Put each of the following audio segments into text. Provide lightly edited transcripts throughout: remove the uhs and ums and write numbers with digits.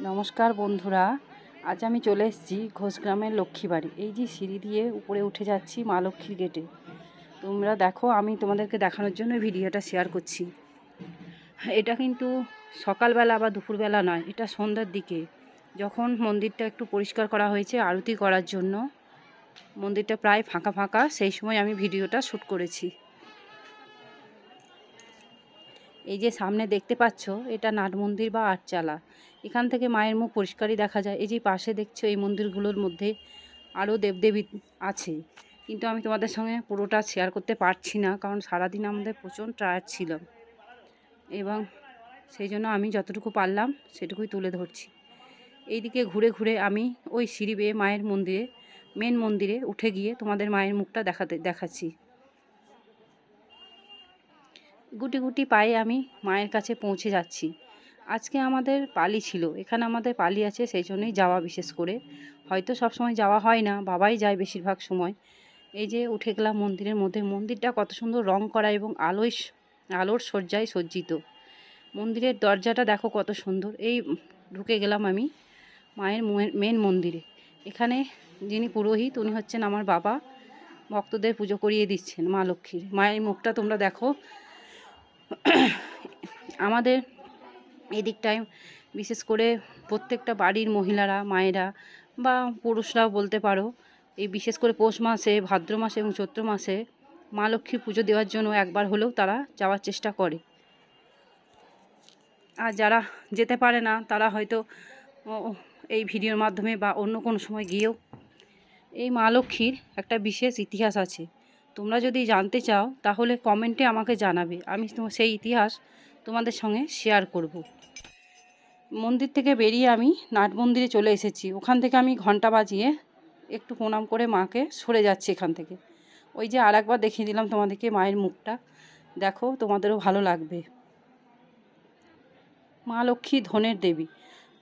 নমস্কার বন্ধুরা, আজ আমি চলে এসেছি ঘোষগ্রামের লক্ষ্মীবাড়ি। এই যে সিঁড়ি দিয়ে উপরে উঠে যাচ্ছি মা লক্ষ্মীর গেটে। তোমরা দেখো, আমি তোমাদেরকে দেখানোর জন্য ভিডিওটা শেয়ার করছি। এটা কিন্তু সকালবেলা বা দুপুরবেলা নয়, এটা সন্ধ্যার দিকে, যখন মন্দিরটা একটু পরিষ্কার করা হয়েছে আরতি করার জন্য। মন্দিরটা প্রায় ফাঁকা ফাঁকা, সেই সময় আমি ভিডিওটা শ্যুট করেছি। এই যে সামনে দেখতে পাচ্ছ, এটা নাট মন্দির বা আটচালা। এখান থেকে মায়ের মুখ পরিষ্কারই দেখা যায়। এই যে পাশে দেখছো, এই মন্দিরগুলোর মধ্যে আরও দেবদেবী আছে, কিন্তু আমি তোমাদের সঙ্গে পুরোটা শেয়ার করতে পারছি না, কারণ সারাদিন আমাদের প্রচণ্ড টায়ার্ড ছিলাম, এবং সেই জন্য আমি যতটুকু পারলাম সেটুকুই তুলে ধরছি। এইদিকে ঘুরে ঘুরে আমি ওই সিঁড়ি বেয়ে মায়ের মন্দিরে, মেন মন্দিরে উঠে গিয়ে তোমাদের মায়ের মুখটা দেখাচ্ছি। গুটি গুটি পায়ে আমি মায়ের কাছে পৌঁছে যাচ্ছি। আজকে আমাদের পালি ছিল, এখানে আমাদের পালি আছে, সেই জন্যই যাওয়া বিশেষ করে। হয়তো সব সময় যাওয়া হয় না, বাবাই যায় বেশিরভাগ সময়। এই যে উঠে গেলাম মন্দিরের মধ্যে। মন্দিরটা কত সুন্দর রং করা এবং আলোর সজ্জায় সজ্জিত। মন্দিরের দরজাটা দেখো কত সুন্দর। এই ঢুকে গেলাম আমি মায়ের মেন মন্দিরে। এখানে যিনি পুরোহিত, উনি হচ্ছেন আমার বাবা। ভক্তদের পুজো করিয়ে দিচ্ছেন মা লক্ষ্মীর। মায়ের মুখটা তোমরা দেখো। আমাদের এদিকটায় বিশেষ করে প্রত্যেকটা বাড়ির মহিলারা, মায়েরা বা পুরুষরাও বলতে পারো, এই বিশেষ করে পৌষ মাসে, ভাদ্র মাসে এবং চৈত্র মাসে মা লক্ষ্মীর পুজো দেওয়ার জন্য একবার হলেও তারা যাওয়ার চেষ্টা করে। আর যারা যেতে পারে না, তারা হয়তো এই ভিডিওর মাধ্যমে বা অন্য কোনো সময় গিয়েও। এই মা লক্ষ্মীর একটা বিশেষ ইতিহাস আছে। তোমরা যদি জানতে চাও তাহলে কমেন্টে আমাকে জানাবে, আমি সেই ইতিহাস তোমাদের সঙ্গে শেয়ার করব। মন্দির থেকে বেরিয়ে আমি নাট মন্দিরে চলে এসেছি। ওখান থেকে আমি ঘন্টা বাজিয়ে একটু প্রণাম করে মাকে সরে যাচ্ছি এখান থেকে। ওই যে আরেকবার দেখিয়ে দিলাম তোমাদেরকে মায়ের মুখটা, দেখো, তোমাদেরও ভালো লাগবে। মা লক্ষ্মী ধনের দেবী,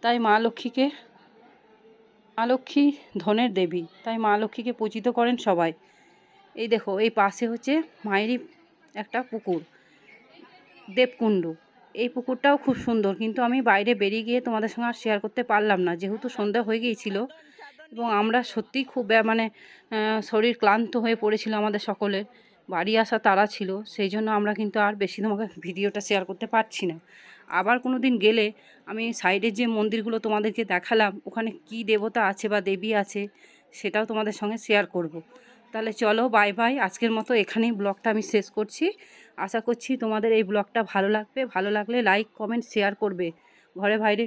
তাই মা লক্ষ্মী ধনের দেবী, তাই মা লক্ষ্মীকে পূজিত করেন সবাই। এই দেখো, এই পাশে হচ্ছে মায়েরই একটা পুকুর, দেবকুণ্ড। এই পুকুরটাও খুব সুন্দর, কিন্তু আমি বাইরে বেরিয়ে গিয়ে তোমাদের সঙ্গে আর শেয়ার করতে পারলাম না, যেহেতু সন্ধ্যা হয়ে গিয়েছিল এবং আমরা সত্যিই খুব শরীর ক্লান্ত হয়ে পড়েছিল আমাদের সকলের। বাড়ি আসা তাড়া ছিল, সেই জন্য আমরা কিন্তু আর বেশি তোমাকে ভিডিওটা শেয়ার করতে পারছি না। আবার কোনো দিন গেলে আমি সাইডের যে মন্দিরগুলো তোমাদেরকে দেখালাম, ওখানে কি দেবতা আছে বা দেবী আছে সেটাও তোমাদের সঙ্গে শেয়ার করব। তাহলে চলো, বাই বাই। আজকের মতো এখানেই ব্লগটা আমি শেষ করছি। আশা করছি তোমাদের এই ব্লগটা ভালো লাগবে। ভালো লাগলে লাইক, কমেন্ট, শেয়ার করবে। ঘরে বাইরে